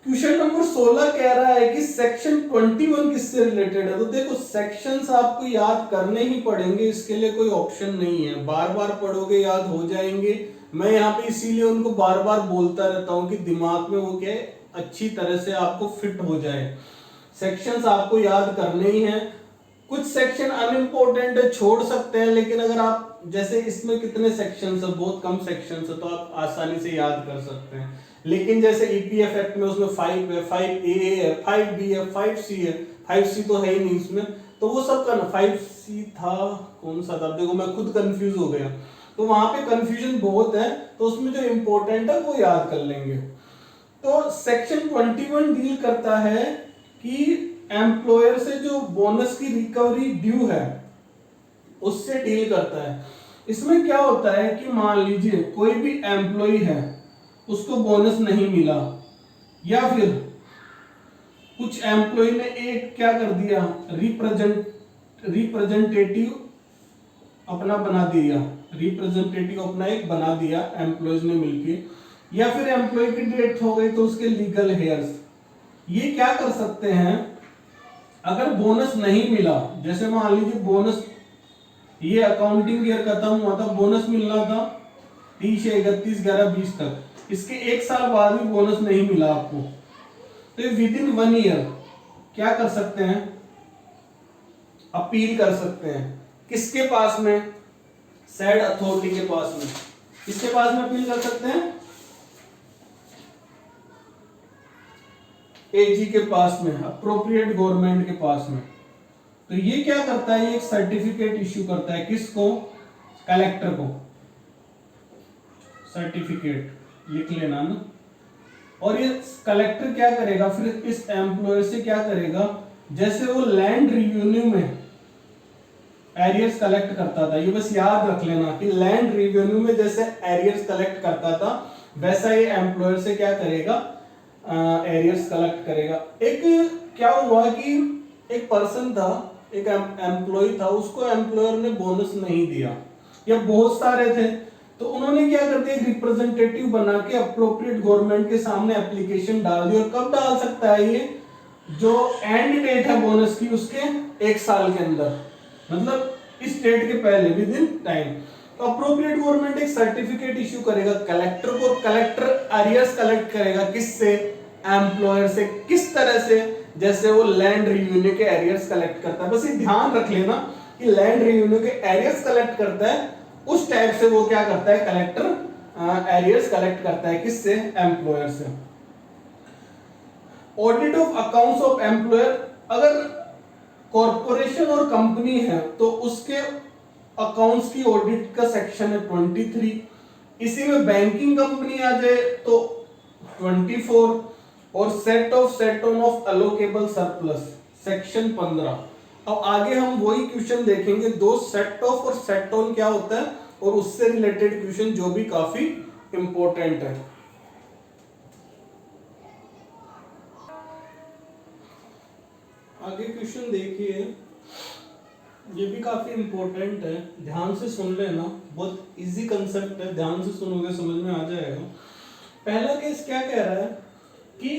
क्वेश्चन नंबर 16 कह रहा है कि सेक्शन 21 किससे रिलेटेड है? तो देखो सेक्शंस आपको याद करने ही पड़ेंगे, इसके लिए कोई ऑप्शन नहीं है। बार बार पढ़ोगे याद हो जाएंगे। मैं यहाँ पे इसीलिए उनको बार बार बोलता रहता हूँ कि दिमाग में वो क्या है, अच्छी तरह से आपको फिट हो जाए। सेक्शंस आपको याद करने ही हैं। कुछ सेक्शन अनइम्पोर्टेंट है, छोड़ सकते हैं, लेकिन अगर आप जैसे इसमें कितने सेक्शंस है? बहुत कम सेक्शंस है, तो आप आसानी से याद कर सकते हैं। लेकिन जैसे ईपीएफ एक्ट में उसमें 5 है, 5A है, 5B है, 5C है, 5C तो है ही नहीं इसमें, तो वो सब का 5C था, कौन सा था देखो, मैं खुद कंफ्यूज हो गया। तो वहां पे कंफ्यूजन बहुत है, तो उसमें जो इंपॉर्टेंट है वो याद कर लेंगे। तो सेक्शन 21 डील करता है कि एम्प्लॉयर से जो बोनस की रिकवरी ड्यू है उससे डील करता है। इसमें क्या होता है कि मान लीजिए कोई भी एम्प्लॉय है, उसको बोनस नहीं मिला, या फिर कुछ एम्प्लॉय ने एक क्या कर दिया, रिप्रेजेंटेटिव अपना बना दिया, रिप्रेजेंटेटिव अपना एक बना दिया एम्प्लॉयज ने मिलके, या फिर एम्प्लॉय की डेथ हो गई तो उसके लीगल हेयर्स। ये क्या कर सकते हैं, अगर बोनस नहीं मिला, जैसे मान लीजिए बोनस, ये अकाउंटिंग ईयर खत्म हुआ था, बोनस मिलना था 30 या 31 11 20 तक, इसके एक साल बाद भी बोनस नहीं मिला आपको, तो विद इन 1 ईयर क्या कर सकते हैं, अपील कर सकते हैं। किसके पास में? सैड अथॉरिटी के पास में। किसके पास में अपील कर सकते हैं? एजी के पास में, अप्रोप्रिएट गवर्नमेंट के पास में। तो ये क्या करता है, ये एक सर्टिफिकेट इश्यू करता है, किसको? कलेक्टर को। सर्टिफिकेट लिख लेना ना। और ये कलेक्टर क्या करेगा फिर, इस एम्प्लॉयर से क्या करेगा, जैसे वो लैंड रिवेन्यू में एरियर्स कलेक्ट करता था, ये बस याद रख लेना कि लैंड रिवेन्यू में जैसे एरियर्स कलेक्ट करता था, वैसा ये एम्प्लॉयर से क्या करेगा, एरियर्स कलेक्ट करेगा। एक क्या हुआ कि एक पर्सन था, एक एम्प्लॉय था, उसको एम्प्लॉयर ने बोनस नहीं दिया, या बहुत सारे थे, तो उन्होंने क्या कर दिया, रिप्रेजेंटेटिव बना के अप्रोप्रिएट गवर्नमेंट के सामने एप्लीकेशन डाल दी। और कब डाल सकता है ये, जो एंड डेट है बोनस की उसके 1 साल के अंदर, मतलब इस डेट के पहले, विद इन टाइम। तो अप्रोप्रिएट गवर्नमेंट एक सर्टिफिकेट इश्यू करेगा कलेक्टर को, कलेक्टर अरियर्स कलेक्ट करेगा किससे, एम्प्लॉयर से। किस तरह से, जैसे वो लैंड रिवेन्यू के एरियर्स कलेक्ट करता है, बस ये ध्यान रख लेना कि लैंड रिवेन्यू के एरियर्स कलेक्ट करता है, उस टाइप से वो क्या करता है, कलेक्टर एरियर्स कलेक्ट करता है किससे, एम्प्लॉयर से। Audit of accounts of employer, अगर कॉर्पोरेशन और कंपनी है तो उसके अकाउंट्स की ऑडिट का सेक्शन है 23, इसी में बैंकिंग कंपनी आ जाए तो 24, और set on off allocable surplus section 15। अब आगे हम वही क्वेश्चन देखेंगे, दो सेट ऑफ और सेट ऑन क्या होता है, और उससे रिलेटेड क्वेश्चन जो भी काफी इंपॉर्टेंट है। आगे क्वेश्चन देखिए, ये भी काफी इंपॉर्टेंट है, ध्यान से सुन लेना, बहुत इजी कंसेप्ट है, ध्यान से सुनोगे समझ में आ जाएगा। पहला केस क्या कह रहा है कि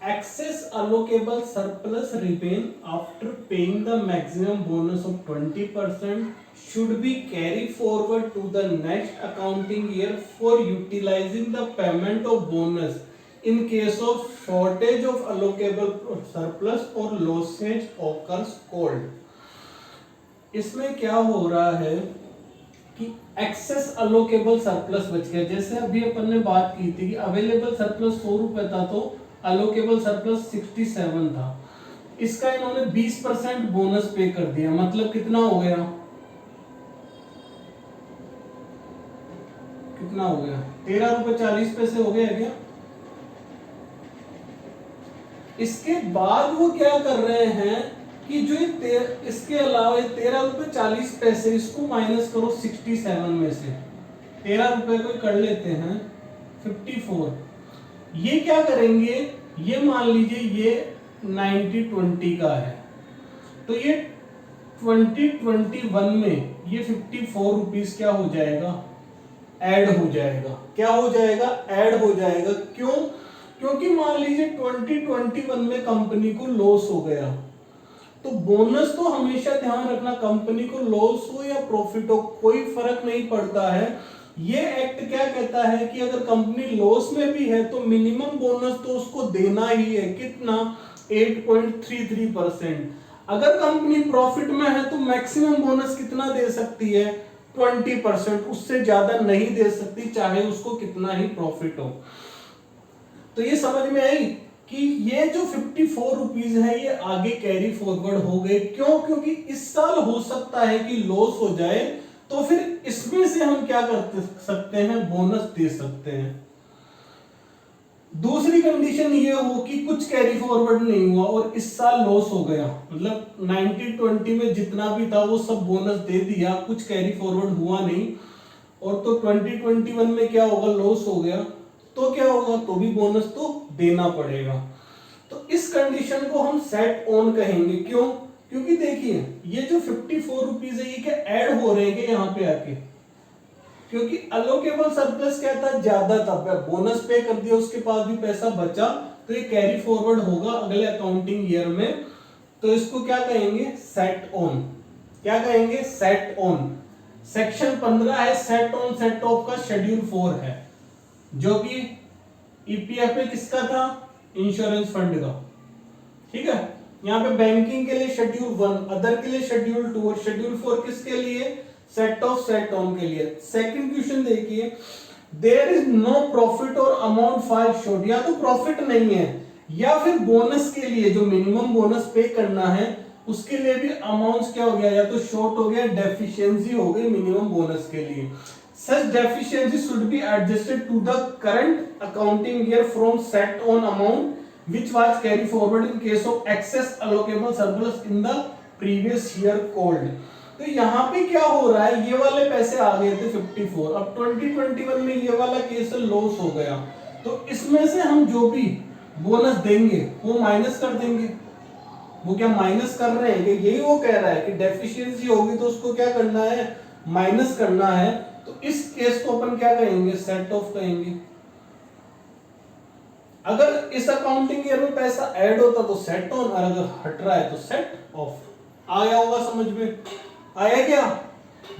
excess allocable surplus remain after paying the maximum bonus of 20% should be carried forward to the next accounting year for utilizing the payment of bonus in case of shortage of allocable surplus or losses occurs called। इसमें क्या हो रहा है कि excess allocable surplus बच गया, जैसे अभी अपन ने बात की थी कि अवेलेबल सरप्लस 100 रुपए था तो अलोकेबल सरप्लस 67 था, इसका इन्होंने 20% बोनस पे कर दिया, मतलब कितना हो गया, कितना हो गया, 13 रुपए 40 पैसे हो गया क्या। इसके बाद वो क्या कर रहे हैं कि जो इसके अलावा 13 रुपए 40 पैसे इसको माइनस करो 67 में से, 13 रुपए को कर लेते हैं 54, ये क्या करेंगे, ये मान लीजिए ये 90-20 का है, तो ये 2021 में ये 54 रुपीज क्या हो जाएगा, ऐड हो जाएगा। क्या हो जाएगा, ऐड हो जाएगा। क्यों, क्योंकि मान लीजिए 2021 में कंपनी को लॉस हो गया, तो बोनस तो हमेशा ध्यान रखना, कंपनी को लॉस हो या प्रॉफिट हो कोई फर्क नहीं पड़ता है। ये एक्ट क्या कहता है कि अगर कंपनी लॉस में भी है तो मिनिमम बोनस तो उसको देना ही है, कितना, 8.33%। अगर कंपनी प्रॉफिट में है तो मैक्सिमम बोनस कितना दे सकती है, 20%, उससे ज्यादा नहीं दे सकती, चाहे उसको कितना ही प्रॉफिट हो। तो ये समझ में आई कि ये जो 54 रुपीज है ये आगे कैरी फॉरवर्ड हो गए। क्यों, क्योंकि इस साल हो सकता है कि लॉस हो जाए, तो फिर इसमें से हम क्या कर सकते हैं, बोनस दे सकते हैं। दूसरी कंडीशन ये हो कि कुछ कैरी फॉरवर्ड नहीं हुआ और इस साल लॉस हो गया, मतलब 90-20 में जितना भी था वो सब बोनस दे दिया, कुछ कैरी फॉरवर्ड हुआ नहीं, और तो 2021 में क्या होगा, लॉस हो गया, तो क्या होगा, तो भी बोनस तो देना पड़ेगा। तो इस कंडीशन को हम सेट ऑन कहेंगे। क्यों, क्योंकि देखिए ये जो 54 रुपीज है ये क्या ऐड हो रहे हैं यहाँ पे आके, क्योंकि अलोकेबल सरप्लस क्या था, ज्यादा था, बोनस पे कर दिया, उसके पास भी पैसा बचा, तो ये कैरी फॉरवर्ड होगा अगले अकाउंटिंग ईयर में, तो इसको क्या कहेंगे, सेट ऑन। क्या कहेंगे, सेट ऑन। सेक्शन 15 है सेट ऑन सेट ऑफ का, शेड्यूल 4 है जो कि ईपीएफ में किसका था, इंश्योरेंस फंड का, ठीक है। यहाँ पे बैंकिंग के लिए शेड्यूल 1, अदर के लिए शेड्यूल 2 और शेड्यूल 4 किसके लिए, सेट ऑफ सेट ऑन के लिए। सेकंड क्वेश्चन देखिए, देयर इज नो प्रॉफिट और अमाउंट फाइल शॉर्ट, या तो प्रॉफिट नहीं है या फिर बोनस के लिए जो मिनिमम बोनस पे करना है उसके लिए भी अमाउंट क्या हो गया, या तो शॉर्ट हो गया, डेफिशिएंसी हो गई मिनिमम बोनस के लिए। Such deficiency should be adjusted to the current accounting year from set on amount which was carried forward in case of excess allocable surplus in the previous year called। तो यहाँ पे क्या हो रहा है, ये वाले पैसे आ गए थे 54, अब 2021 में ये वाला केस लॉस हो गया, तो इसमें से हम जो भी बोनस देंगे वो माइनस कर देंगे। वो क्या माइनस कर रहे हैं, यही वो कह रहा है कि डेफिशिएंसी होगी तो उसको क्या करना है, माइनस करना है। तो इस केस को अपन क्या कहेंगे, सेट ऑफ कहेंगे। अगर इस अकाउंटिंग ईयर में पैसा ऐड होता तो सेट ऑन, और अगर हट रहा है तो सेट ऑफ। आया होगा समझ में, आया क्या,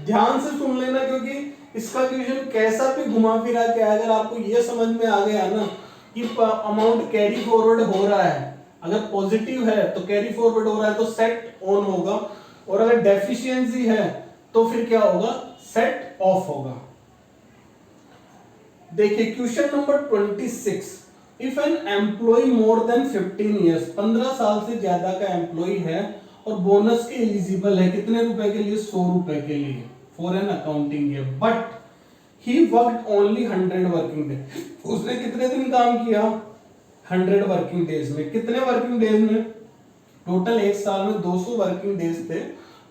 ध्यान से सुन लेना, क्योंकि इसका क्वेश्चन कैसा भी घुमा फिरा के अगर आपको ये समझ में आ गया ना कि अमाउंट कैरी फॉरवर्ड हो रहा है, अगर पॉजिटिव है तो कैरी फॉरवर्ड हो रहा है तो सेट ऑन होगा, और अगर डेफिशिएंसी है तो फिर क्या होगा, सेट ऑफ होगा। देखिए question number 26, if an employ more than 15 years, 15 साल से ज्यादा का एम्प्लॉय है और बोनस के एलिजिबल है, कितने रुपए के लिए, 100 रुपए के लिए, for an accounting year, but he worked only 100 working day, उसने कितने दिन काम किया, 100 वर्किंग डेज में, कितने वर्किंग डेज में, टोटल एक साल में 200 वर्किंग डेज थे,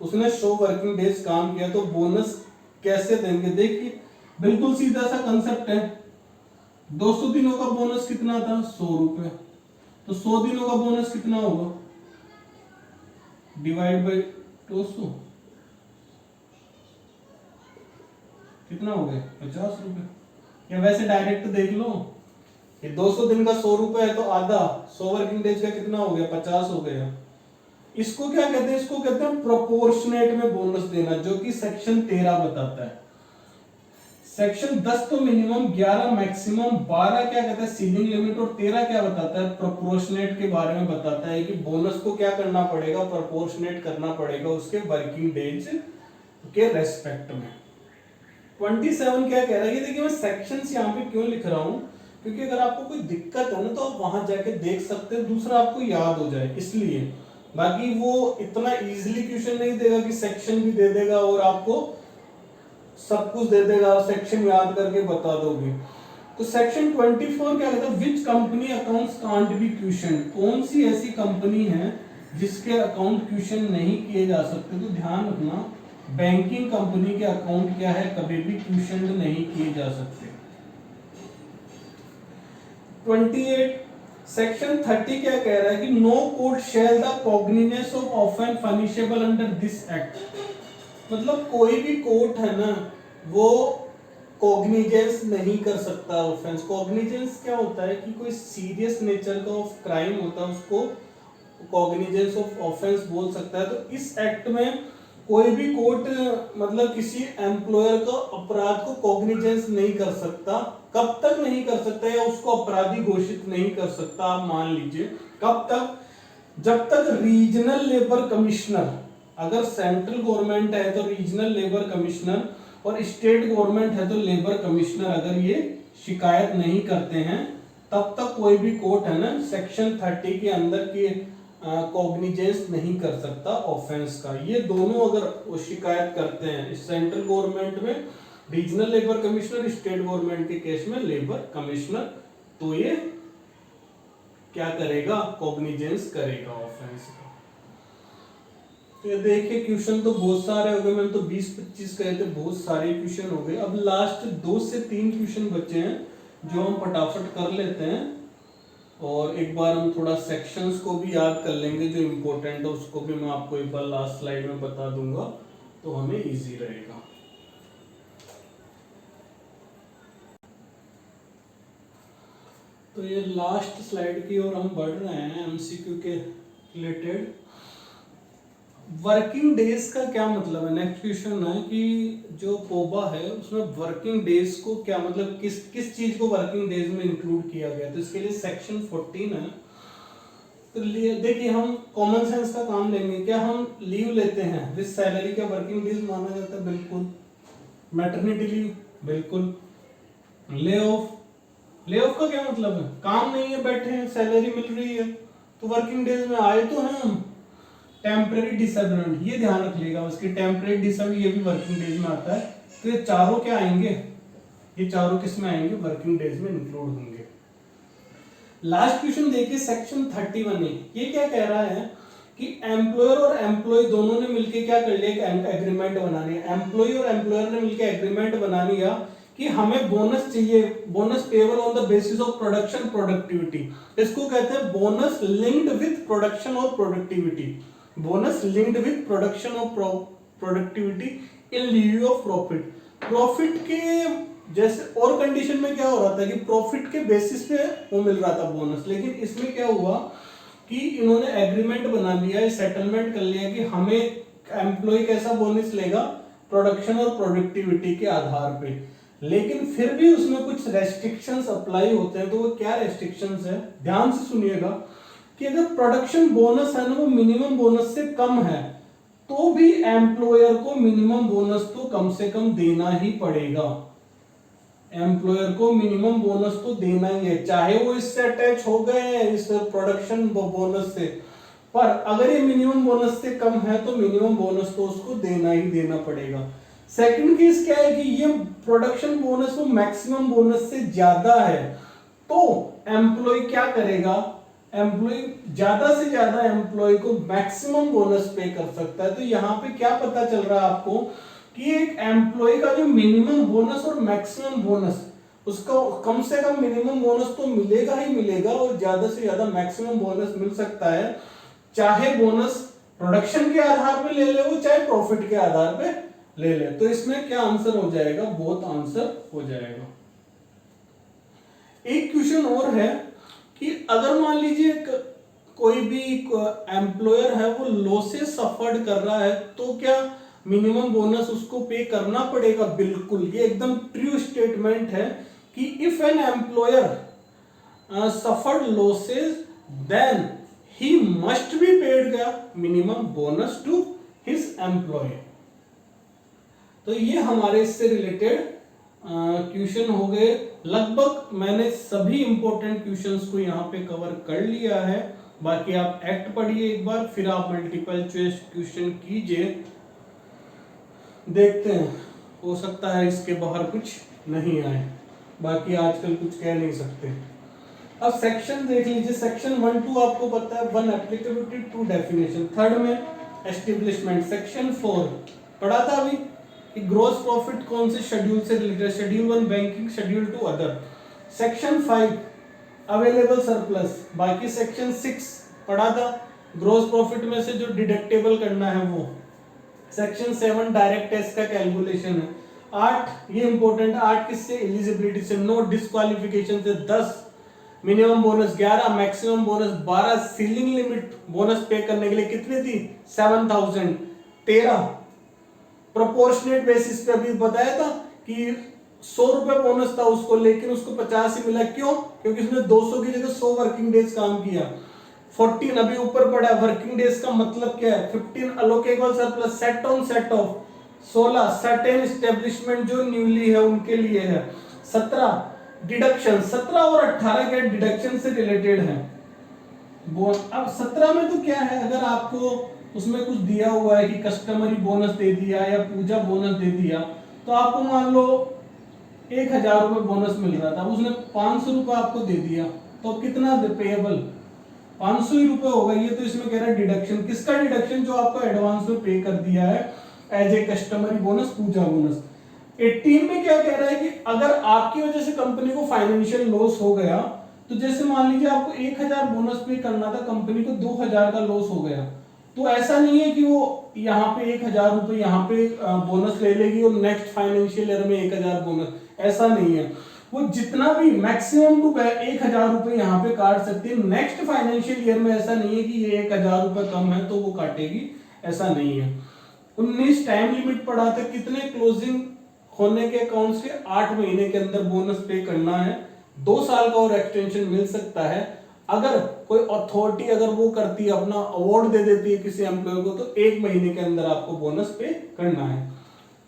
उसने 100 वर्किंग डेज काम किया, तो बोनस कैसे देंगे, देखिए बिल्कुल सीधा सा कंसेप्ट है, 200 दिनों का बोनस कितना था, 100 रुपए, तो 100 दिनों का बोनस कितना होगा, डिवाइड बाई 200, कितना हो गया, 50 रुपए, या वैसे डायरेक्ट देख लो, ये 200 दिन का 100 रुपए है तो आधा 100 वर्किंग डेज का कितना हो गया, 50 हो गया। इसको क्या कहते हैं, इसको कहते हैं प्रोपोर्शनेट में बोनस देना, जो कि सेक्शन 13 बताता है। सेक्शन 10 तो मिनिमम, 11 मैक्सिमम, 12 क्या कहता है सीलिंग लिमिट, और 13 क्या बताता है, प्रोपोर्शनेट के बारे में बताता है कि बोनस को क्या करना पड़ेगा, प्रोपोर्शनेट करना पड़ेगा उसके वर्किंग डेज के रेस्पेक्ट में। 27 क्या कह रहा है, ये देखिए मैं सेक्शंस यहाँ पे क्यों लिख रहा हूँ, क्योंकि अगर आपको कोई दिक्कत है ना तो आप वहां जाके देख सकते हैं, दूसरा आपको याद हो जाए इसलिए, बाकी वो इतना इजीली क्वेश्चन नहीं देगा कि सेक्शन भी दे देगा और आपको सब कुछ दे देगा, सेक्शन याद करके बता दोगे। तो सेक्शन 24 क्या कहता है, which company accounts can't be question, कौन सी ऐसी कंपनी है जिसके अकाउंट क्वेश्चन नहीं किए जा सकते, तो ध्यान रखना बैंकिंग कंपनी के अकाउंट क्या है, कभी भी क्वेश्चन नहीं किए जा सकते। 28 सेक्शन 30 क्या कह रहा है कि no court shall the cognizance of offence punishable under this act, मतलब कोई भी कोर्ट है ना वो कॉग्निजेंस नहीं कर सकता ऑफेंस। कॉग्निजेंस क्या होता है कि कोई सीरियस नेचर का ऑफ क्राइम होता है उसको कॉग्निजेंस ऑफ ऑफेंस बोल सकता है। तो इस एक्ट में कोई भी कोर्ट मतलब किसी एम्प्लॉयर को अपराध को कॉग्निजेंस नहीं कर सकता, कब तक नहीं कर सकता या उसको अपराधी घोषित नहीं कर सकता, आप मान लीजिए कब तक, जब तक रीजनल लेबर कमिश्नर, अगर सेंट्रल गवर्नमेंट है तो रीजनल लेबर कमिश्नर और स्टेट गवर्नमेंट है तो लेबर कमिश्नर, अगर ये शिकायत नहीं करते हैं तब तक कोई भी कोर्ट है ना सेक्शन 30 के अंदर की कॉग्निजेंस नहीं कर सकता ऑफेंस का। ये दोनों अगर वो शिकायत करते हैं सेंट्रल गवर्नमेंट में regional labour commissioner, state government के केस में लेबर कमिश्नर, तो ये क्या करेगा, कॉग्निजेंस करेगा ऑफेंस का। तो ये देखिए क्वेश्चन तो बहुत सारे हो गए, मैंने तो 20-25 कहे थे, बहुत सारे क्वेश्चन हो गए। अब लास्ट 2 से 3 क्वेश्चन बचे हैं जो हम फटाफट कर लेते हैं, और एक बार हम थोड़ा सेक्शंस को भी याद कर लेंगे जो इम्पोर्टेंट है, उसको भी मैं आपको एक बार लास्ट स्लाइड में बता दूंगा तो हमें इजी रहेगा। तो ये लास्ट स्लाइड की ओर हम बढ़ रहे हैं एमसीक्यू के रिलेटेड। वर्किंग डेज का क्या मतलब है, नेक्स्ट क्वेश्चन है कि जो कोबा है उसमें वर्किंग डेज को क्या मतलब, किस चीज को वर्किंग डेज में इंक्लूड किया गया, तो इसके लिए सेक्शन 14 है। तो देखिए हम कॉमन सेंस का काम लेंगे, क्या हम लीव लेते हैं विद सैलरी क्या वर्किंग डेज माना जाता है, बिल्कुल। मैटरनिटी लीव, बिल्कुल। ले ऑफ का क्या मतलब है, काम नहीं है बैठे हैं सैलरी मिल रही है तो वर्किंग डेज में आए तो हैं हम। टेम्परेरी डिसेबलमेंट, ये ध्यान रखिएगा उसकी, टेम्परेरी डिसेबल ये भी वर्किंग डेज में आता है। तो ये चारों क्या आएंगे, ये चारों किस में आएंगे, वर्किंग डेज में इंक्लूड होंगे। लास्ट क्वेश्चन देखिए सेक्शन 31 ये क्या कह रहा है कि एम्प्लॉयर और एम्प्लॉय दोनों ने मिलकर क्या कर लिया, एक एग्रीमेंट बनानी है। एम्प्लॉय और एम्प्लॉयर ने मिलकर एग्रीमेंट बना लिया कि हमें बोनस चाहिए, bonus payable on the basis of production productivity. इसको कहते हैं बोनस लिंक्ड विद प्रोडक्शन और productivity, bonus linked with production of productivity in लिeu of profit. Profit के जैसे और कंडीशन में क्या हो रहा था कि प्रॉफिट के बेसिस पे वो मिल रहा था बोनस, लेकिन इसमें क्या हुआ कि इन्होंने एग्रीमेंट बना लिया, सेटलमेंट कर लिया कि हमें एम्प्लॉय कैसा बोनस लेगा, प्रोडक्शन और प्रोडक्टिविटी के आधार पे। लेकिन फिर भी उसमें कुछ रेस्ट्रिक्शंस अप्लाई होते हैं। तो वो क्या रेस्ट्रिक्शंस है, ध्यान से सुनिएगा कि अगर प्रोडक्शन बोनस है ना वो मिनिमम बोनस से कम है तो भी एम्प्लॉयर को मिनिमम बोनस तो कम से कम देना ही पड़ेगा। एम्प्लॉयर को मिनिमम बोनस तो देना ही है, चाहे वो इससे अटैच हो गए इस प्रोडक्शन बोनस से, पर अगर ये मिनिमम बोनस से कम है तो मिनिमम बोनस तो उसको देना ही देना पड़ेगा। सेकंड केस क्या है कि ये प्रोडक्शन बोनस वो मैक्सिमम बोनस से ज्यादा है तो एम्प्लॉय क्या करेगा, एम्प्लॉय ज्यादा से ज्यादा एम्प्लॉय को मैक्सिमम बोनस पे कर सकता है। तो यहाँ पे क्या पता चल रहा है आपको कि एक एम्प्लॉय का जो मिनिमम बोनस और मैक्सिमम बोनस उसको कम से कम मिनिमम बोनस तो मिलेगा ही मिलेगा और ज्यादा से ज्यादा मैक्सिमम बोनस मिल सकता है, चाहे बोनस प्रोडक्शन के आधार पे ले ले वो चाहे प्रॉफिट के आधार पे ले ले। तो इसमें क्या आंसर हो जाएगा, बोथ आंसर हो जाएगा। एक क्वेश्चन और है कि अगर मान लीजिए कोई भी एम्प्लॉयर है वो लॉसेस सफर्ड कर रहा है तो क्या मिनिमम बोनस उसको पे करना पड़ेगा? बिल्कुल, ये एकदम ट्रू स्टेटमेंट है कि if an employer suffered losses then he must be paid the minimum bonus to his employ. तो ये हमारे इससे रिलेटेड क्वेश्चन हो गए। लगभग मैंने सभी इंपॉर्टेंट क्वेश्चंस को यहाँ पे कवर कर लिया है। बाकी आप एक्ट पढ़िए एक बार, फिर आप मल्टीपल चॉइस क्वेश्चन कीजिए, देखते हैं हो सकता है इसके बाहर कुछ नहीं आए, बाकी आजकल कुछ कह नहीं सकते। अब सेक्शन देख लीजिए, सेक्शन 1 2 आपको पता है, 1 एप्लीकेबिलिटी 2 डेफिनेशन, थर्ड में एस्टेब्लिशमेंट। सेक्शन 4 पढ़ा था अभी कि ग्रॉस प्रॉफिट कौन से शेड्यूल से related, schedule 1 banking, schedule 2 other. Section 5 available surplus. बाकी सेक्शन 6 पढ़ा था, ग्रॉस प्रॉफिट में से जो डिडक्टेबल करना है वो। सेक्शन 7 डायरेक्ट टैक्स का कैलकुलेशन है। 8 ये इंपॉर्टेंट, 8 किससे, एलिजिबिलिटी से, नो डिस्क्वालिफिकेशन से 10, minimum bonus 11, maximum bonus 12, ceiling limit bonus पे करने के लिए कितनी थी 7000, 13 प्रोपोर्शनेट बेसिस पे अभी बताया था कि 100 रुपए बोनस था उसको, लेकिन उसको 50 ही मिला। क्यों? क्योंकि उसने 200 की जगह 100 वर्किंग डेज काम किया। 14 अभी ऊपर पड़ा है, वर्किंग डेज का मतलब क्या है, 15 allocable surplus, set on set off, 16 certain establishment जो न्यूली है उनके लिए है, 17 डिडक्शन, 17 और 18 के डिडक्शन से रिलेटेड है। अब 17 में तो क्या है, अगर आपको उसमें कुछ दिया हुआ है कि कस्टमरी बोनस दे दिया या पूजा बोनस दे दिया, तो आपको मान लो 1000 रुपए बोनस मिल रहा था, उसने 500 रुपए आपको दे दिया, तो कितना पेएबल 500 ही रुपए होगा। ये तो इसमें कह रहा है डिडक्शन, किसका डिडक्शन, जो आपको एडवांस में पे कर दिया है as a customary bonus, puja bonus. 18 में क्या कह रहा है कि अगर आपकी वजह से कंपनी को फाइनेंशियल लॉस हो गया, तो जैसे मान लीजिए आपको 1000 बोनस पे करना था, कंपनी को 2000 का लॉस हो गया, तो ऐसा नहीं है कि वो यहाँ पे 1000 रुपए यहाँ पे बोनस ले लेगी और नेक्स्ट फाइनेंशियल ईयर में 1000 बोनस, ऐसा नहीं है। वो जितना भी मैक्सिमम टू 1000 रुपए यहाँ पे काट सकती है, नेक्स्ट फाइनेंशियल ईयर में ऐसा नहीं है कि ये 1000 रुपए कम है तो वो काटेगी, ऐसा नहीं है। 19 टाइम लिमिट पड़ा था, कितने क्लोजिंग होने के अकाउंट्स के 8 महीने के अंदर बोनस पे करना है, 2 साल का और एक्सटेंशन मिल सकता है। अगर कोई अथॉरिटी अगर वो करती है, अपना अवार्ड दे देती है किसी एम्प्लॉय को, तो 1 महीने के अंदर आपको बोनस पे करना है।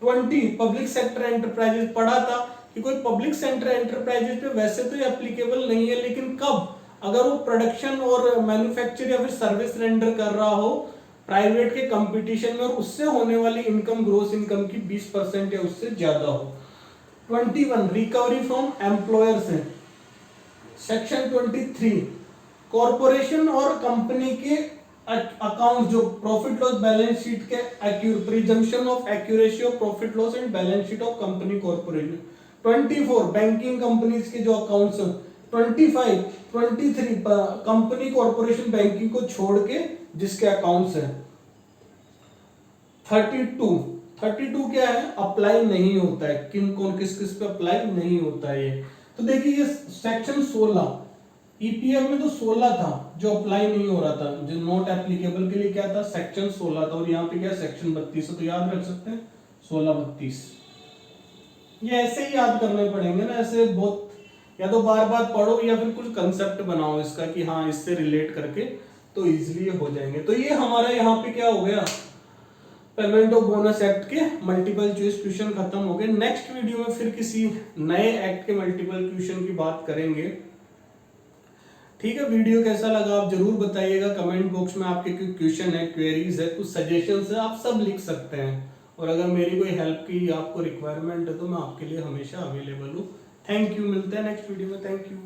20 पब्लिक सेक्टर एंटरप्राइजेस पढ़ा था कि कोई पब्लिक सेक्टर एंटरप्राइजेस पे वैसे तो ये एप्लीकेबल नहीं है, लेकिन कब, अगर वो प्रोडक्शन और मैन्युफैक्चर या फिर सर्विस रेंडर कर रहा हो प्राइवेट के कंपटीशन में और उससे होने वाली इनकम ग्रोस इनकम की 20% या उससे ज्यादा हो। 21 रिकवरी फ्रॉम एम्प्लॉयर से। सेक्शन 23 कॉर्पोरेशन और कंपनी के अकाउंट जो प्रॉफिट लॉस बैलेंस शीट के presumption of accuracy of profit loss and balance sheet of company corporation. 24 banking companies के जो अकाउंट्स। 25 23 कंपनी कॉर्पोरेशन बैंकिंग को छोड़ के जिसके अकाउंट्स है। 32 क्या है, अप्लाई नहीं होता है, किस किस पे अप्लाई नहीं होता है ये। तो देखिए ये सेक्शन 16 ईपीएफ में तो 16 था जो अप्लाई नहीं हो रहा था, जो नॉट एप्लीकेबल के लिए क्या था सेक्शन 16 था, और यहाँ पे क्या सेक्शन 32, तो याद रख सकते हैं 1632। ये ऐसे ही याद करने पड़ेंगे ना, ऐसे बहुत, या तो बार बार पढ़ो या फिर कुछ कंसेप्ट बनाओ इसका कि हाँ इससे रिलेट करके, तो इजीली हो जाएंगे। तो ये हमारा यहाँ पे क्या हो गया, पेमेंट ऑफ बोनस एक्ट के मल्टीपल चॉइस क्वेश्चन खत्म हो गए। नेक्स्ट वीडियो में फिर किसी नए एक्ट के मल्टीपल क्वेश्चन की बात करेंगे। ठीक है, वीडियो कैसा लगा आप जरूर बताइएगा कमेंट बॉक्स में। आपके कोई क्वेश्चन है, क्वेरीज है, कुछ सजेशंस है, आप सब लिख सकते हैं। और अगर मेरी कोई हेल्प की आपको रिक्वायरमेंट है तो मैं आपके लिए हमेशा अवेलेबल हूँ। थैंक यू, मिलते हैं नेक्स्ट वीडियो में। Thank you.